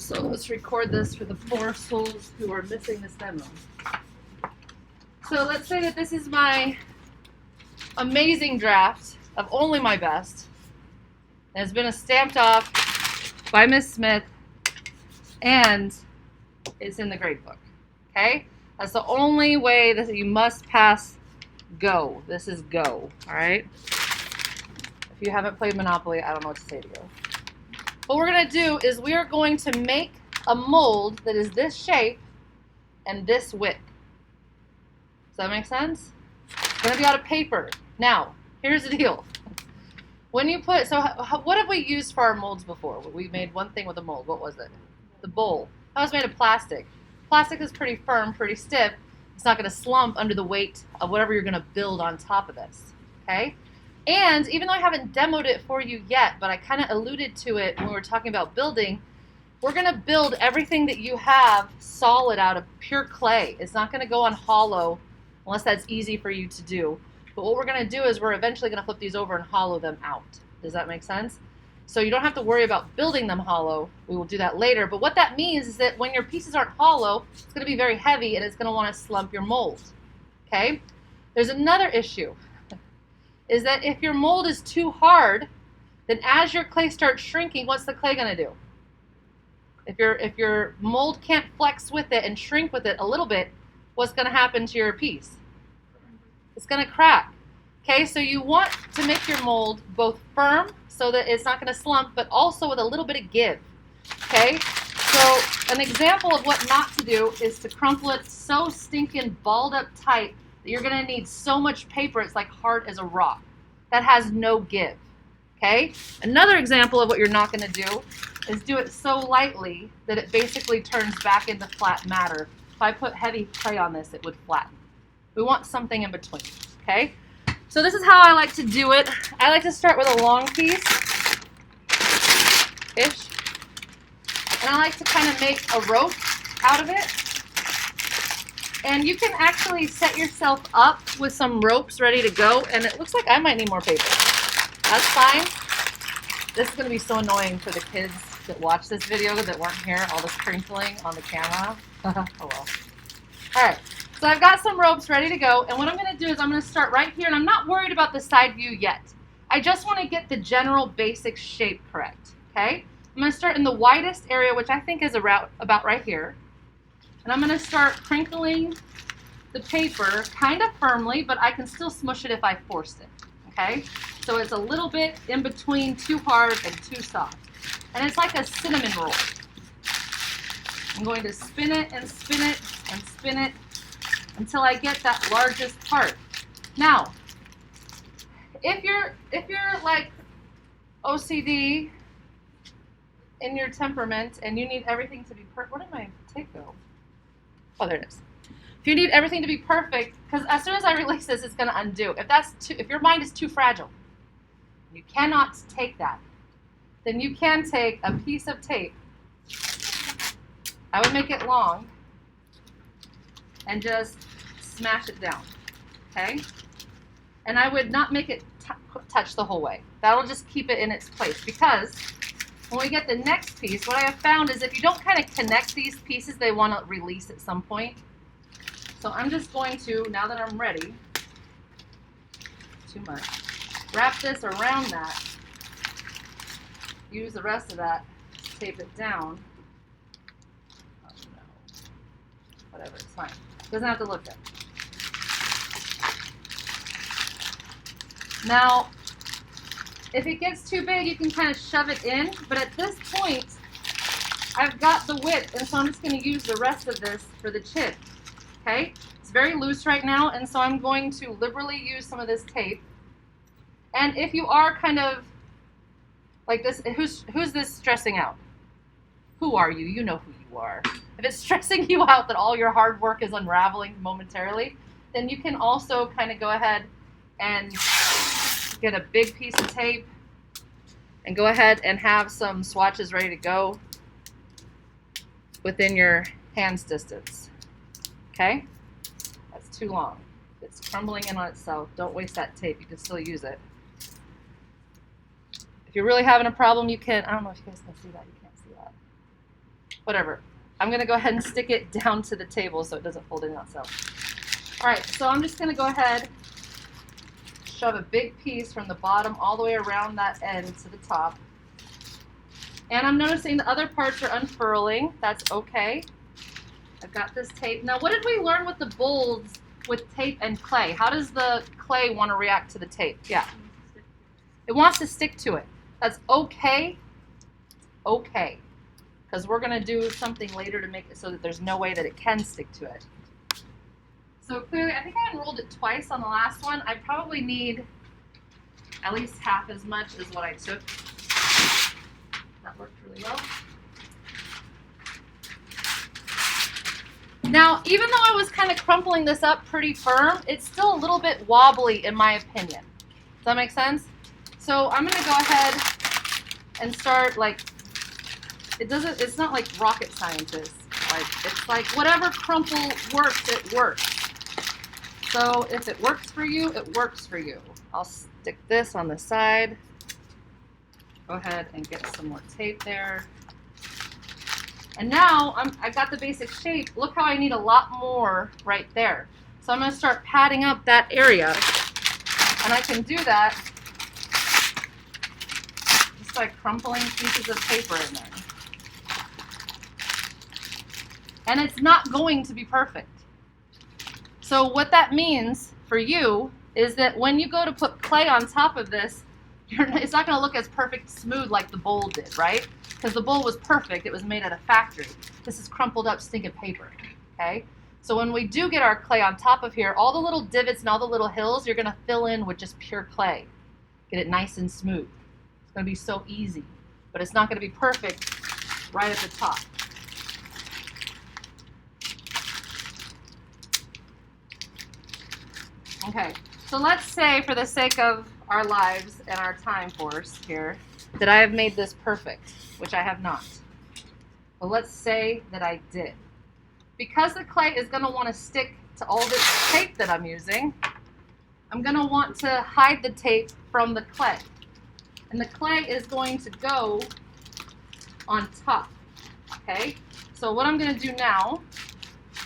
So let's record this for the poor souls who are missing this demo. So let's say that this is my amazing draft of only my best. It has been stamped off by Miss Smith and it's in the grade book. Okay? That's the only way that you must pass Go. This is Go. Alright? If you haven't played Monopoly, I don't know what to say to you. What we're going to do is we are going to make a mold that is this shape and this width. Does that make sense? It's going to be out of paper. Now, here's the deal. When you put, so what have we used for our molds before? We made one thing with a mold. What was it? The bowl. That was made of plastic. Plastic is pretty firm, pretty stiff. It's not going to slump under the weight of whatever you're going to build on top of this. Okay? And even though I haven't demoed it for you yet, but I kind of alluded to it when we were talking about building, we're going to build everything that you have solid out of pure clay. It's not going to go on hollow unless that's easy for you to do. But what we're going to do is we're eventually going to flip these over and hollow them out. Does that make sense? So you don't have to worry about building them hollow. We will do that later. But what that means is that when your pieces aren't hollow, it's going to be very heavy and it's going to want to slump your mold. Okay? There's another issue. Is that if your mold is too hard, then as your clay starts shrinking, what's the clay going to do? If your mold can't flex with it and shrink with it a little bit, what's going to happen to your piece? It's going to crack. Okay, so you want to make your mold both firm so that it's not going to slump, but also with a little bit of give. Okay, so an example of what not to do is to crumple it so stinking balled up tight that you're going to need so much paper it's like hard as a rock. That has no give. Okay? Another example of what you're not going to do is do it so lightly that it basically turns back into flat matter. If I put heavy clay on this, it would flatten. We want something in between. Okay? So this is how I like to do it. I like to start with a long piece-ish. And I like to kind of make a rope out of it. And you can actually set yourself up with some ropes ready to go. And it looks like I might need more paper. That's fine. This is going to be so annoying for the kids that watch this video that weren't here. All this crinkling on the camera. Oh well. Alright. So I've got some ropes ready to go. And what I'm going to do is I'm going to start right here. And I'm not worried about the side view yet. I just want to get the general basic shape correct. Okay? I'm going to start in the widest area, which I think is about right here. And I'm going to start crinkling the paper kind of firmly, but I can still smush it if I forced it. Okay? So it's a little bit in between too hard and too soft. And it's like a cinnamon roll. I'm going to spin it and spin it and spin it until I get that largest part. Now, if you're like OCD in your temperament and you need everything to be perfect, where did my tape go? Oh, there it is. If you need everything to be perfect, because as soon as I release this, it's going to undo. If your mind is too fragile, you cannot take that. Then you can take a piece of tape. I would make it long and just smash it down. Okay? And I would not make it touch the whole way. That'll just keep it in its place, because when we get the next piece, what I have found is if you don't kind of connect these pieces, they want to release at some point. So I'm just going to, now that I'm ready, too much, wrap this around that, use the rest of that to tape it down. Oh no. Whatever, it's fine. It doesn't have to look good. Now, if it gets too big, you can kind of shove it in, but at this point, I've got the width, and so I'm just going to use the rest of this for the chin. Okay? It's very loose right now, and so I'm going to liberally use some of this tape. And if you are kind of like this, who's this stressing out? Who are you? You know who you are. If it's stressing you out that all your hard work is unraveling momentarily, then you can also kind of go ahead and get a big piece of tape and go ahead and have some swatches ready to go within your hand's distance. Okay? That's too long. It's crumbling in on itself. Don't waste that tape. You can still use it. If you're really having a problem, you can, I don't know if you guys can see that. You can't see that. whatever. I'm going to go ahead and stick it down to the table so it doesn't fold in on itself. All right, so I'm just going to go ahead, shove a big piece from the bottom all the way around that end to the top. And I'm noticing the other parts are unfurling. That's okay. I've got this tape. Now, what did we learn with the bowls with tape and clay? How does the clay want to react to the tape? Yeah. It wants to stick to it. That's okay. Okay. Because we're going to do something later to make it so that there's no way that it can stick to it. So clearly, I think I unrolled it twice on the last one. I probably need at least half as much as what I took. That worked really well. Now, even though I was kind of crumpling this up pretty firm, it's still a little bit wobbly in my opinion. Does that make sense? So I'm going to go ahead and start like, it's not like rocket scientists. Like, it's like whatever crumple works, it works. So if it works for you, it works for you. I'll stick this on the side. Go ahead and get some more tape there. And now I got the basic shape. Look how I need a lot more right there. So I'm going to start padding up that area. And I can do that just by crumpling pieces of paper in there. And it's not going to be perfect. So what that means for you is that when you go to put clay on top of this, it's not going to look as perfect smooth like the bowl did, right? Because the bowl was perfect. It was made at a factory. This is crumpled up stinking paper, okay? So when we do get our clay on top of here, all the little divots and all the little hills, you're going to fill in with just pure clay. Get it nice and smooth. It's going to be so easy, but it's not going to be perfect right at the top. Okay, so let's say for the sake of our lives and our time force here that I have made this perfect, which I have not. But let's say that I did. Because the clay is going to want to stick to all this tape that I'm using, I'm going to want to hide the tape from the clay. And the clay is going to go on top, okay? So what I'm going to do now,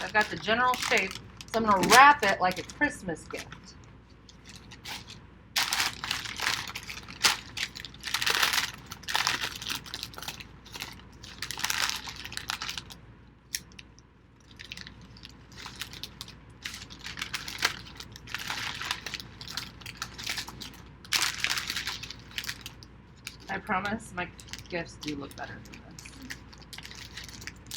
I've got the general shape, so I'm going to wrap it like a Christmas gift. I promise my gifts do look better than this.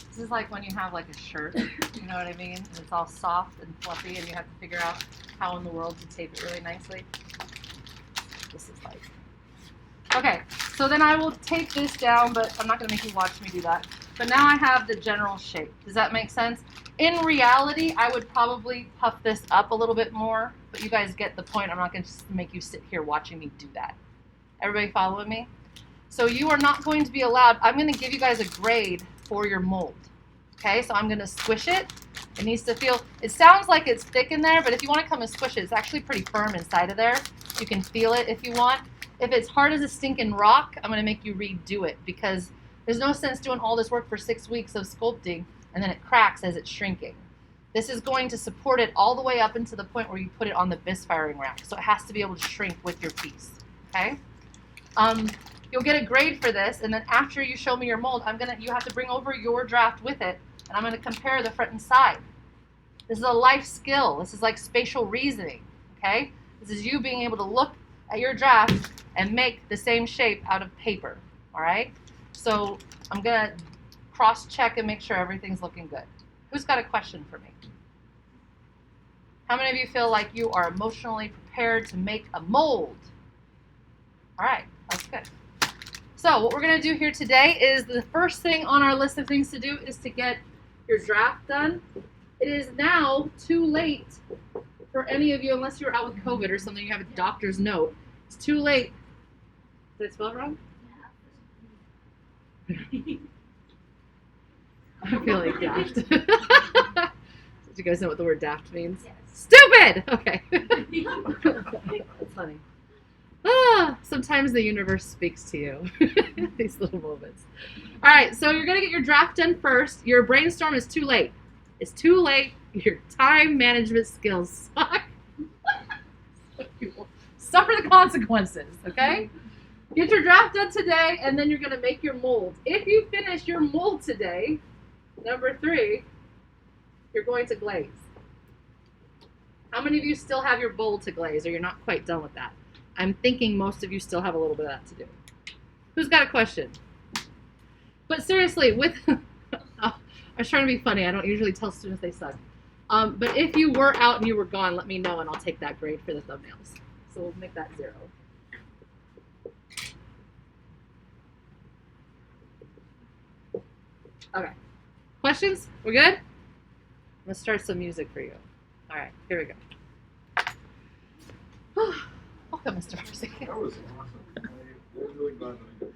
This is like when you have like a shirt, you know what I mean? And it's all soft and fluffy and you have to figure out how in the world to tape it really nicely. This is like... Okay, so then I will tape this down, but I'm not going to make you watch me do that. But now I have the general shape. Does that make sense? In reality, I would probably puff this up a little bit more, but you guys get the point. I'm not going to just make you sit here watching me do that. Everybody following me? So you are not going to be allowed, I'm going to give you guys a grade for your mold. Okay, so I'm going to squish it. It needs to feel, it sounds like it's thick in there, but if you want to come and squish it, it's actually pretty firm inside of there. You can feel it if you want. If it's hard as a stinking rock, I'm going to make you redo it because there's no sense doing all this work for 6 weeks of sculpting and then it cracks as it's shrinking. This is going to support it all the way up into the point where you put it on the bisque firing rack. So it has to be able to shrink with your piece. Okay? You'll get a grade for this, and then after you show me your mold, you have to bring over your draft with it, and I'm going to compare the front and side. This is a life skill. This is like spatial reasoning, okay? This is you being able to look at your draft and make the same shape out of paper, all right? So I'm going to cross-check and make sure everything's looking good. Who's got a question for me? How many of you feel like you are emotionally prepared to make a mold? All right, that's good. So what we're going to do here today is the first thing on our list of things to do is to get your draft done. It is now too late for any of you, unless you're out with COVID or something, you have a doctor's note. It's too late. Did I spell it wrong? I feel like daft. Do you guys know what the word daft means? Yes. Stupid! Okay. That's funny. Sometimes the universe speaks to you. These little moments. All right, so you're going to get your draft done first. Your brainstorm is too late. It's too late. Your time management skills suck. Suffer the consequences, okay? Get your draft done today, and then you're going to make your mold. If you finish your mold today, number 3, you're going to glaze. How many of you still have your bowl to glaze, or you're not quite done with that? I'm thinking most of you still have a little bit of that to do. Who's got a question? But seriously, with I was trying to be funny. I don't usually tell students they suck. But if you were out and you were gone, let me know, and I'll take that grade for the thumbnails. So we'll make that 0. Okay. Questions? We're good? I'm going to start some music for you. All right, here we go. Welcome, Mr. Marcy. That was awesome. I was really glad that I did